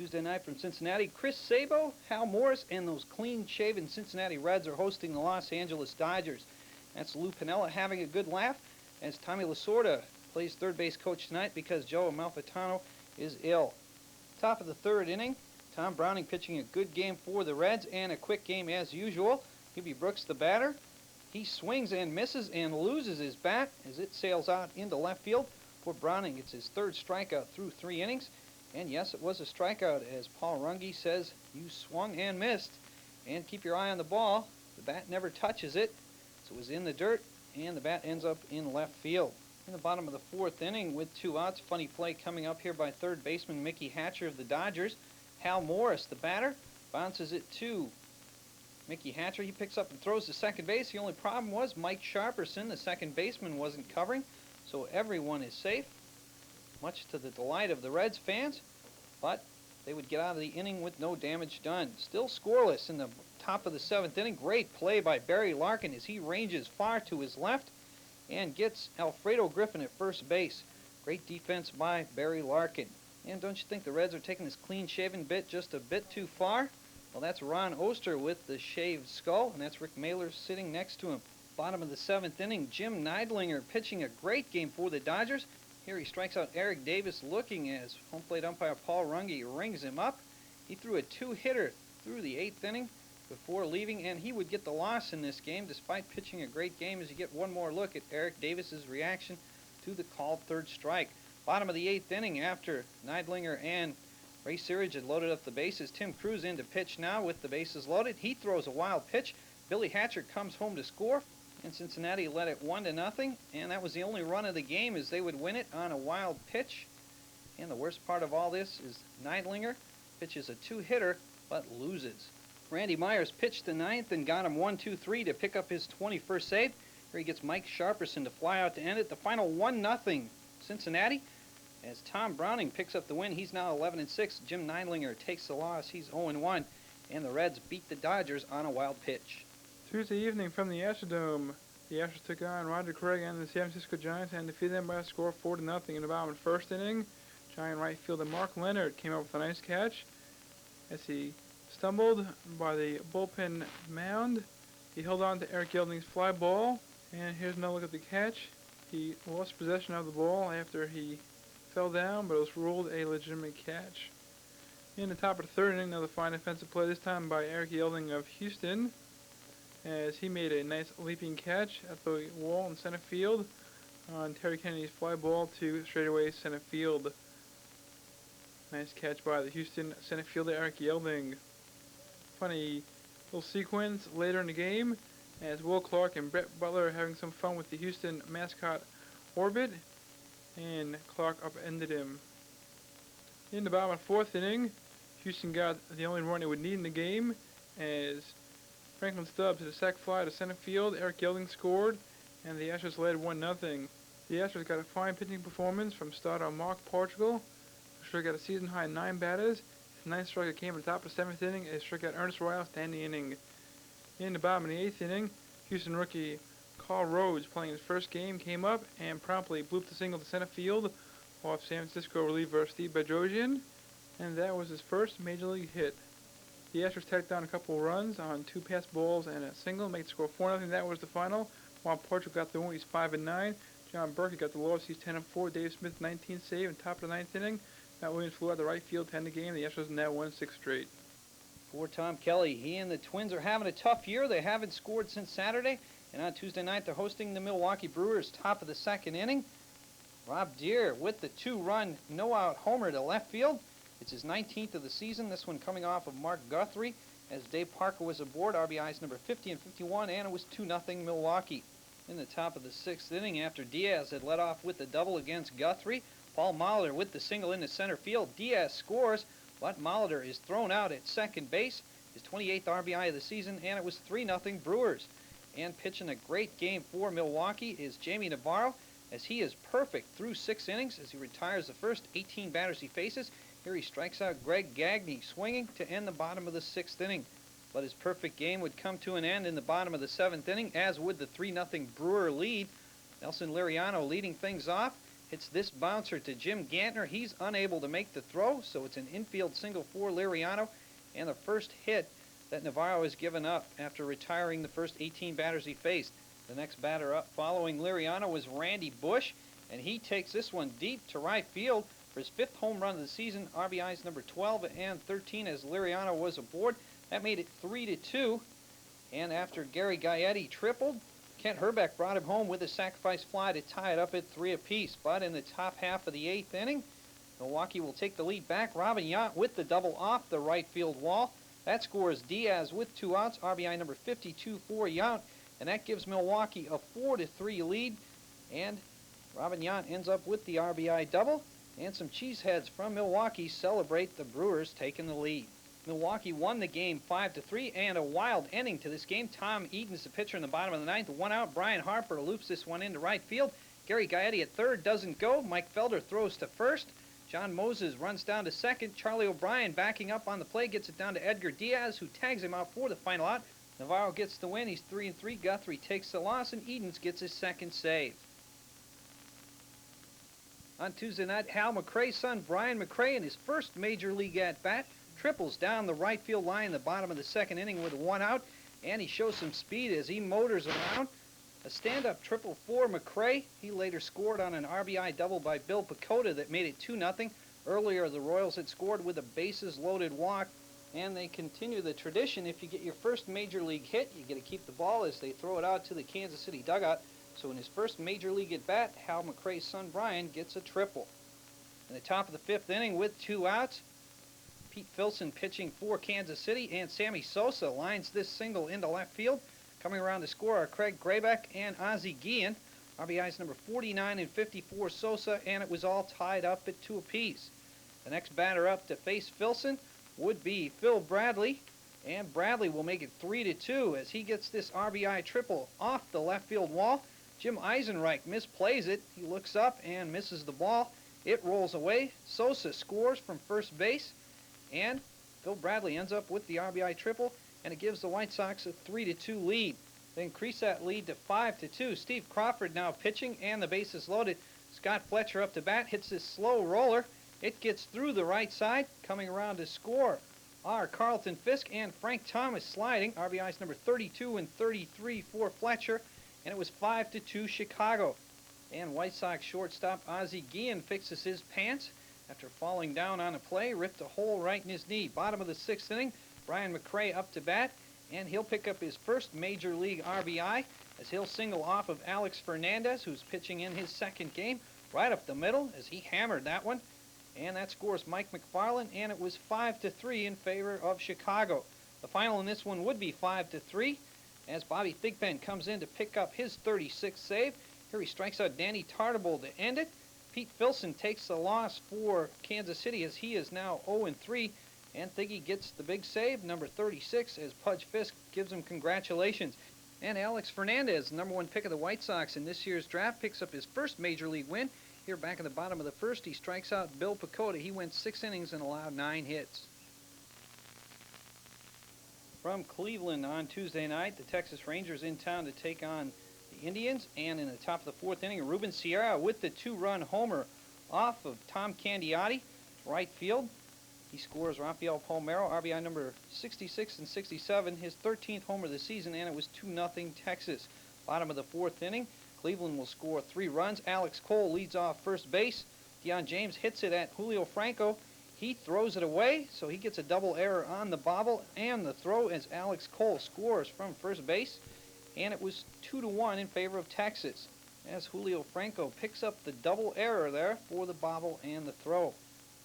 Tuesday night from Cincinnati, Chris Sabo, Hal Morris, and those clean-shaven Cincinnati Reds are hosting the Los Angeles Dodgers. That's Lou Piniella having a good laugh as Tommy Lasorda plays third base coach tonight because Joe Amalfitano is ill. Top of the third inning, Tom Browning pitching a good game for the Reds and a quick game as usual. Gibby Brooks, the batter. He swings and misses and loses his bat as it sails out into left field. For Browning, it's his third strikeout through 3 innings. And yes, it was a strikeout, as Paul Runge says, you swung and missed. And keep your eye on the ball. The bat never touches it, so it was in the dirt, and the bat ends up in left field. In the bottom of the fourth inning with 2 outs, funny play coming up here by third baseman Mickey Hatcher of the Dodgers. Hal Morris, the batter, bounces it to Mickey Hatcher. He picks up and throws to second base. The only problem was Mike Sharperson, the second baseman, wasn't covering, so everyone is safe, much to the delight of the Reds fans, but they would get out of the inning with no damage done. Still scoreless in the top of the 7th inning. Great play by Barry Larkin as he ranges far to his left and gets Alfredo Griffin at first base. Great defense by Barry Larkin. And don't you think the Reds are taking this clean-shaven bit just a bit too far? Well, that's Ron Oster with the shaved skull, and that's Rick Mailer sitting next to him. Bottom of the 7th inning, Jim Neidlinger pitching a great game for the Dodgers. Here he strikes out Eric Davis looking as home plate umpire Paul Runge rings him up. He threw a 2-hitter through the 8th inning before leaving, and he would get the loss in this game despite pitching a great game as you get one more look at Eric Davis's reaction to the called third strike. Bottom of the 8th inning after Neidlinger and Ray Searage had loaded up the bases. Tim Cruz in to pitch now with the bases loaded. He throws a wild pitch. Billy Hatcher comes home to score, and Cincinnati led it 1-0, and that was the only run of the game as they would win it on a wild pitch. And the worst part of all this is Neidlinger pitches a 2-hitter but loses. Randy Myers pitched the 9th and got him 1-2-3 to pick up his 21st save. Here he gets Mike Sharperson to fly out to end it. The final 1-0 Cincinnati. As Tom Browning picks up the win, he's now 11-6. Jim Neidlinger takes the loss. He's 0-1. And the Reds beat the Dodgers on a wild pitch. Tuesday evening from the Astrodome, the Astros took on Roger Craig and the San Francisco Giants and defeated them by a score of 4-0 in the bottom of the first inning. Giant right fielder Mark Leonard came up with a nice catch as he stumbled by the bullpen mound. He held on to Eric Yelding's fly ball, and here's another look at the catch. He lost possession of the ball after he fell down, but it was ruled a legitimate catch. In the top of the third inning, another fine offensive play, this time by Eric Yelding of Houston, as he made a nice leaping catch at the wall in center field on Terry Kennedy's fly ball to straightaway center field. Nice catch by the Houston center fielder Eric Yelding. Funny little sequence later in the game as Will Clark and Brett Butler are having some fun with the Houston mascot Orbit, and Clark upended him. In the bottom of the 4th inning, Houston got the only run it would need in the game as Franklin Stubbs hit a sac fly to center field. Eric Yelding scored, and the Astros led 1-0. The Astros got a fine pitching performance from starter Mark Portugal, who struck out a season-high 9 batters. His 9th strikeout came at the top of the 7th inning as struck out Ernest Royals to end the inning. In the bottom of the 8th inning, Houston rookie Carl Rhodes, playing his first game, came up and promptly blooped a single to center field off San Francisco reliever Steve Bedrosian, and that was his first major league hit. The Astros tacked down a couple runs on 2 pass balls and a single, make the score 4-0. That was the final. While Portugal got the win, he's 5-9. John Burkett got the loss, he's 10-4. Dave Smith, 19th save, and top of the 9th inning. Matt Williams flew out the right field to end the game. The Astros now won 6 straight. For Tom Kelly, he and the Twins are having a tough year. They haven't scored since Saturday. And on Tuesday night, they're hosting the Milwaukee Brewers. Top of the 2nd inning, Rob Deere with the 2-run no-out homer to left field. It's his 19th of the season, this one coming off of Mark Guthrie, as Dave Parker was aboard. RBIs number 50 and 51, and it was 2-0 Milwaukee. In the top of the 6th inning, after Diaz had led off with the double against Guthrie, Paul Molitor with the single into center field. Diaz scores, but Molitor is thrown out at second base. His 28th RBI of the season, and it was 3-0 Brewers. And pitching a great game for Milwaukee is Jamie Navarro, as he is perfect through 6 innings as he retires the first 18 batters he faces. Here he strikes out Greg Gagne, swinging to end the bottom of the 6th inning. But his perfect game would come to an end in the bottom of the 7th inning, as would the 3-0 Brewer lead. Nelson Liriano leading things off, hits this bouncer to Jim Gantner. He's unable to make the throw, so it's an infield single for Liriano, and the first hit that Navarro has given up after retiring the first 18 batters he faced. The next batter up following Liriano was Randy Bush, and he takes this one deep to right field for his 5th home run of the season. RBIs number 12 and 13 as Liriano was aboard. That made it 3-2, and after Gary Gaetti tripled, Kent Herbeck brought him home with a sacrifice fly to tie it up at 3 apiece. But in the top half of the 8th inning, Milwaukee will take the lead back. Robin Yount with the double off the right field wall. That scores Diaz with 2 outs, RBI number 52 for Yount, and that gives Milwaukee a 4-3 lead. And Robin Yount ends up with the RBI double, and some cheeseheads from Milwaukee celebrate the Brewers taking the lead. Milwaukee won the game 5-3, and a wild ending to this game. Tom Eaton's the pitcher in the bottom of the 9th. 1 out. Brian Harper loops this one into right field. Gary Gaetti at third doesn't go. Mike Felder throws to first. John Moses runs down to second. Charlie O'Brien backing up on the play gets it down to Edgar Diaz, who tags him out for the final out. Navarro gets the win. He's 3-3. Guthrie takes the loss, and Edens gets his second save. On Tuesday night, Hal McRae's son, Brian McRae, in his first major league at-bat, triples down the right field line in the bottom of the 2nd inning with 1 out, and he shows some speed as he motors around. A stand-up triple for McRae. He later scored on an RBI double by Bill Pecota that made it 2-0. Earlier, the Royals had scored with a bases-loaded walk, and they continue the tradition. If you get your first major league hit, you get to keep the ball as they throw it out to the Kansas City dugout. So in his first major league at-bat, Hal McRae's son Brian gets a triple. In the top of the 5th inning with 2 outs, Pete Filson pitching for Kansas City, and Sammy Sosa lines this single into left field. Coming around to score are Craig Graybeck and Ozzie Guillen. RBIs number 49 and 54 Sosa, and it was all tied up at 2 apiece. The next batter up to face Filson would be Phil Bradley, and Bradley will make it 3-2 as he gets this RBI triple off the left field wall. Jim Eisenreich misplays it. He looks up and misses the ball. It rolls away. Sosa scores from first base, and Phil Bradley ends up with the RBI triple, and it gives the White Sox a 3-2 lead. They increase that lead to 5-2. Steve Crawford now pitching, and the bases loaded. Scott Fletcher up to bat, hits this slow roller. It gets through the right side. Coming around to score are Carlton Fisk and Frank Thomas sliding. RBIs number 32 and 33 for Fletcher, and it was 5-2 Chicago. And White Sox shortstop Ozzie Guillen fixes his pants after falling down on a play, ripped a hole right in his knee. Bottom of the 6th inning, Brian McRae up to bat, and he'll pick up his first major league RBI as he'll single off of Alex Fernandez, who's pitching in his 2nd game, right up the middle as he hammered that one. And that scores Mike McFarland, and it was 5-3 in favor of Chicago. The final in this one would be 5-3 as Bobby Thigpen comes in to pick up his 36th save. Here he strikes out Danny Tartabull to end it. Pete Filson takes the loss for Kansas City as he is now 0-3, and Thiggy gets the big save, number 36, as Pudge Fisk gives him congratulations. And Alex Fernandez, the number 1 pick of the White Sox in this year's draft, picks up his first major league win. Here back in the bottom of the 1st, he strikes out Bill Pecota. He went 6 innings and allowed 9 hits. From Cleveland on Tuesday night, the Texas Rangers in town to take on the Indians, and in the top of the 4th inning, Ruben Sierra with the 2-run homer off of Tom Candiotti, right field. He scores Rafael Palmeiro, RBI number 66 and 67, his 13th homer of the season, and it was 2-0 Texas. Bottom of the 4th inning, Cleveland will score 3 runs. Alex Cole leads off first base. Deion James hits it at Julio Franco. He throws it away, so he gets a double error on the bobble and the throw as Alex Cole scores from first base. And it was 2-1 in favor of Texas as Julio Franco picks up the double error there for the bobble and the throw.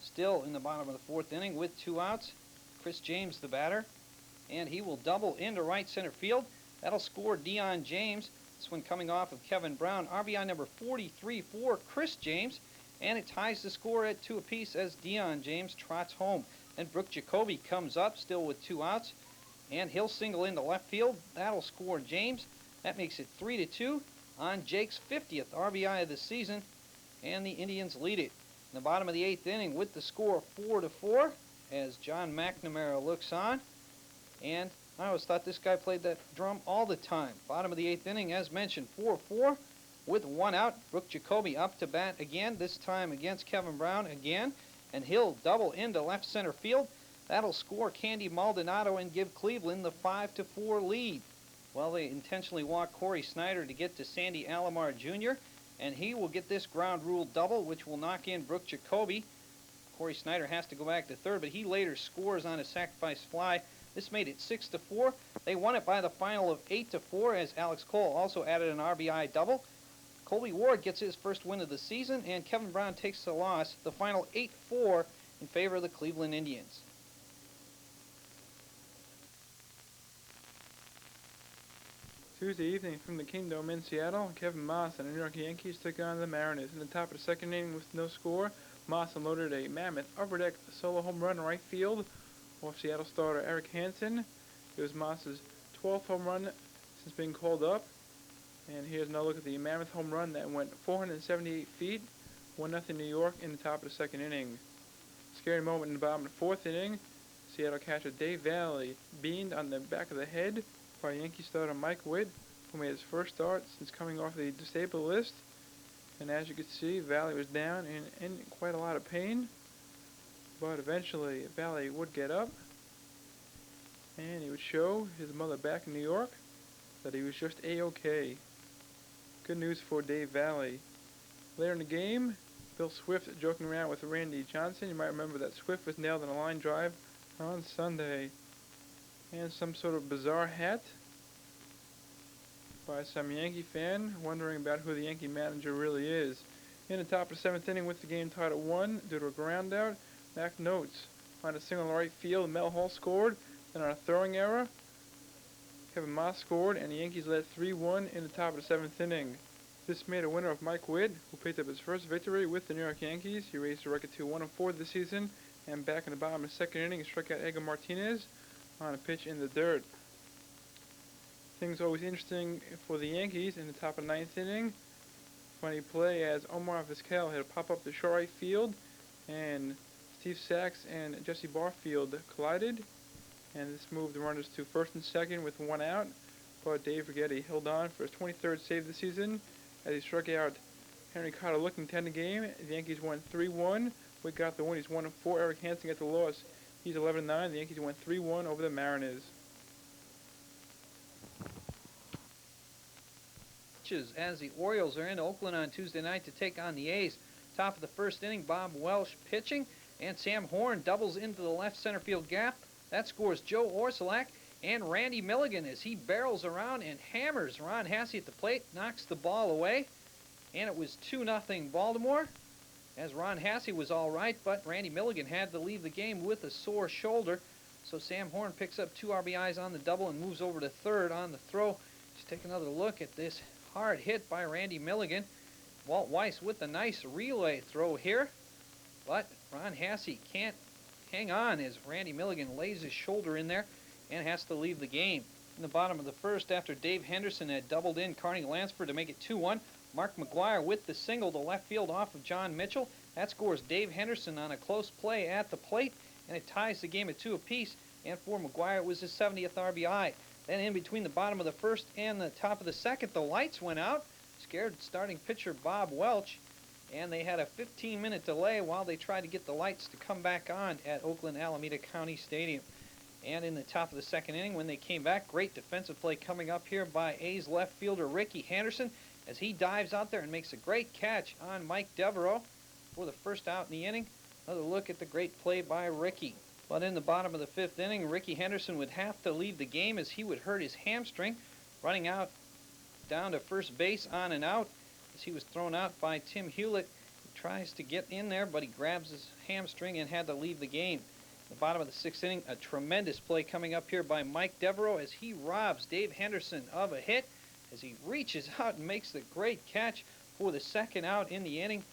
Still in the bottom of the 4th inning with 2 outs, Chris James the batter, and he will double into right center field. That'll score Deion James. This one coming off of Kevin Brown, RBI number 43 for Chris James, and it ties the score at 2 apiece as Deion James trots home. Then Brooke Jacoby comes up still with 2 outs, and he'll single into left field. That'll score James. That makes it 3-2 on Jake's 50th RBI of the season, and the Indians lead it. In the bottom of the 8th inning with the score 4-4 as John McNamara looks on, and I always thought this guy played that drum all the time. Bottom of the 8th inning, as mentioned, 4-4. with one out. Brooke Jacoby up to bat again, this time against Kevin Brown again, and he'll double into left center field. That'll score Candy Maldonado and give Cleveland the 5-4 lead. Well, they intentionally walk Corey Snyder to get to Sandy Alomar Jr., and he will get this ground rule double, which will knock in Brooke Jacoby. Corey Snyder has to go back to third, but he later scores on a sacrifice fly. This made it 6-4. They won it by the final of 8-4, as Alex Cole also added an RBI double. Colby Ward gets his first win of the season, and Kevin Brown takes the loss, the final 8-4 in favor of the Cleveland Indians. Tuesday evening from the Kingdome in Seattle, Kevin Moss and the New York Yankees took on the Mariners. In the top of the second inning with no score, Moss unloaded a mammoth upper-deck solo home run in right field off Seattle starter Eric Hansen. It was Moss's 12th home run since being called up. And here's another look at the mammoth home run that went 478 feet, 1-0 New York in the top of the second inning. Scary moment in the bottom of the fourth inning. Seattle catcher Dave Valley beamed on the back of the head by Yankee starter Mike Witt, who made his first start since coming off the disabled list. And as you can see, Valley was down and in quite a lot of pain. But eventually, Valley would get up, and he would show his mother back in New York that he was just A-OK. Good news for Dave Valley. Later in the game, Bill Swift joking around with Randy Johnson. You might remember that Swift was nailed in a line drive on Sunday. And some sort of bizarre hat by some Yankee fan wondering about who the Yankee manager really is. In the top of the seventh inning with the game tied at 1 due to a ground out, Mac Notes on a single in right field. Mel Hall scored. Then on a throwing error, Kevin Moss scored, and the Yankees led 3-1 in the top of the seventh inning. This made a winner of Mike Witt, who picked up his first victory with the New York Yankees. He raised the record to 1-4 this season, and back in the bottom of the second inning, he struck out Edgar Martinez on a pitch in the dirt. Things always interesting for the Yankees in the top of the ninth inning. Funny play as Omar Vizquel had a pop up to short right field, and Steve Sachs and Jesse Barfield collided, and this moved the runners to first and second with one out. But Dave Righetti held on for his 23rd save of the season as he struck out Henry Cotter looking 10 the game. The Yankees won 3-1. Witt got the win. He's 1-4. Eric Hansen got the loss. He's 11-9. The Yankees went 3-1 over the Mariners. As the Orioles are in Oakland on Tuesday night to take on the A's. Top of the first inning, Bob Welsh pitching, and Sam Horn doubles into the left center field gap. That scores Joe Orsulak and Randy Milligan as he barrels around and hammers Ron Hassey at the plate, knocks the ball away, and it was 2-0 Baltimore. As Ron Hassey was all right, but Randy Milligan had to leave the game with a sore shoulder. So Sam Horn picks up 2 RBIs on the double and moves over to third on the throw. Just take another look at this hard hit by Randy Milligan. Walt Weiss with a nice relay throw here, but Ron Hassey can't hang on as Randy Milligan lays his shoulder in there and has to leave the game. In the bottom of the first, after Dave Henderson had doubled in Carney Lansford to make it 2-1, Mark McGuire with the single to left field off of John Mitchell. That scores Dave Henderson on a close play at the plate, and it ties the game at 2 apiece, and for McGuire it was his 70th RBI. Then in between the bottom of the first and the top of the second, the lights went out, scared starting pitcher Bob Welch, and they had a 15-minute delay while they tried to get the lights to come back on at Oakland Alameda County Stadium. And in the top of the second inning, when they came back, great defensive play coming up here by A's left fielder Ricky Henderson as he dives out there and makes a great catch on Mike Devereaux for the first out in the inning. Another look at the great play by Ricky. But in the bottom of the fifth inning, Ricky Henderson would have to leave the game as he would hurt his hamstring, running out down to first base on and out as he was thrown out by Tim Hewlett. He tries to get in there, but he grabs his hamstring and had to leave the game. In the bottom of the sixth inning, a tremendous play coming up here by Mike Devereaux as he robs Dave Henderson of a hit as he reaches out and makes the great catch for the second out in the inning.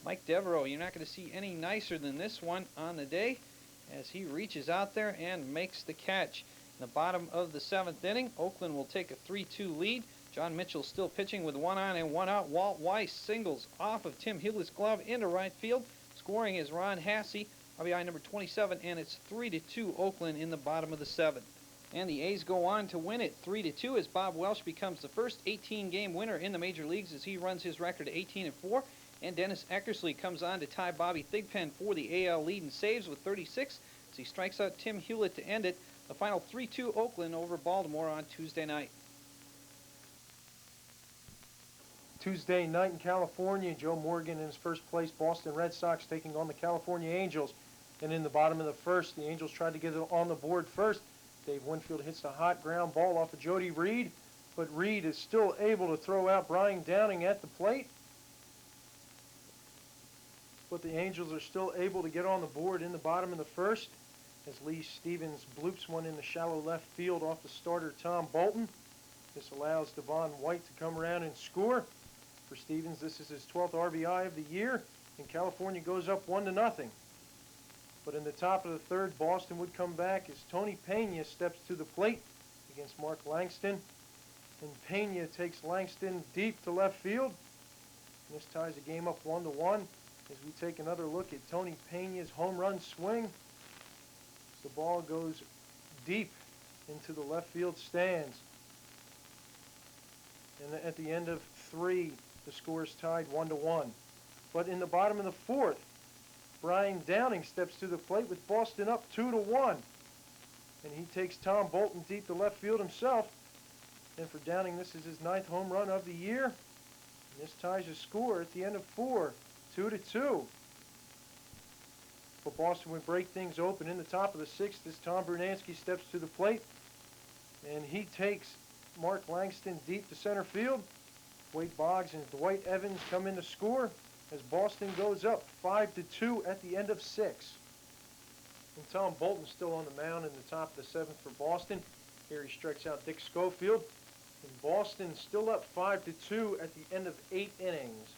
Mike Devereaux, you're not going to see any nicer than this one on the day as he reaches out there and makes the catch. In the bottom of the seventh inning, Oakland will take a 3-2 lead. John Mitchell still pitching with 1 on and 1 out. Walt Weiss singles off of Tim Hewlett's glove into right field. Scoring is Ron Hassey, RBI number 27, and it's 3-2 Oakland in the bottom of the seventh. And the A's go on to win it 3-2 as Bob Welsh becomes the first 18-game winner in the major leagues as he runs his record to 18-4. And Dennis Eckersley comes on to tie Bobby Thigpen for the AL lead in saves with 36 as he strikes out Tim Hewlett to end it. The final 3-2 Oakland over Baltimore on Tuesday night. Tuesday night in California, Joe Morgan in his first place, Boston Red Sox taking on the California Angels. And in the bottom of the first, the Angels tried to get it on the board first. Dave Winfield hits a hot ground ball off of Jody Reed, but Reed is still able to throw out Brian Downing at the plate. But the Angels are still able to get on the board in the bottom of the first as Lee Stevens bloops one in the shallow left field off the starter Tom Bolton. This allows Devon White to come around and score. For Stevens, this is his 12th RBI of the year, and California goes up 1-0. But in the top of the third, Boston would come back as Tony Pena steps to the plate against Mark Langston. And Pena takes Langston deep to left field. And this ties the game up 1-1 as we take another look at Tony Pena's home run swing. The ball goes deep into the left field stands. And at the end of 3, the score is tied 1-1. But in the bottom of the fourth, Brian Downing steps to the plate with Boston up 2-1. And he takes Tom Bolton deep to left field himself. And for Downing, this is his 9th home run of the year. And this ties the score at the end of 4, 2-2. But Boston would break things open in the top of the 6th as Tom Brunansky steps to the plate. And he takes Mark Langston deep to center field. Wade Boggs and Dwight Evans come in to score as Boston goes up 5-2 at the end of 6. And Tom Bolton still on the mound in the top of the 7th for Boston. Here he strikes out Dick Schofield. And Boston still up 5-2 at the end of 8 innings.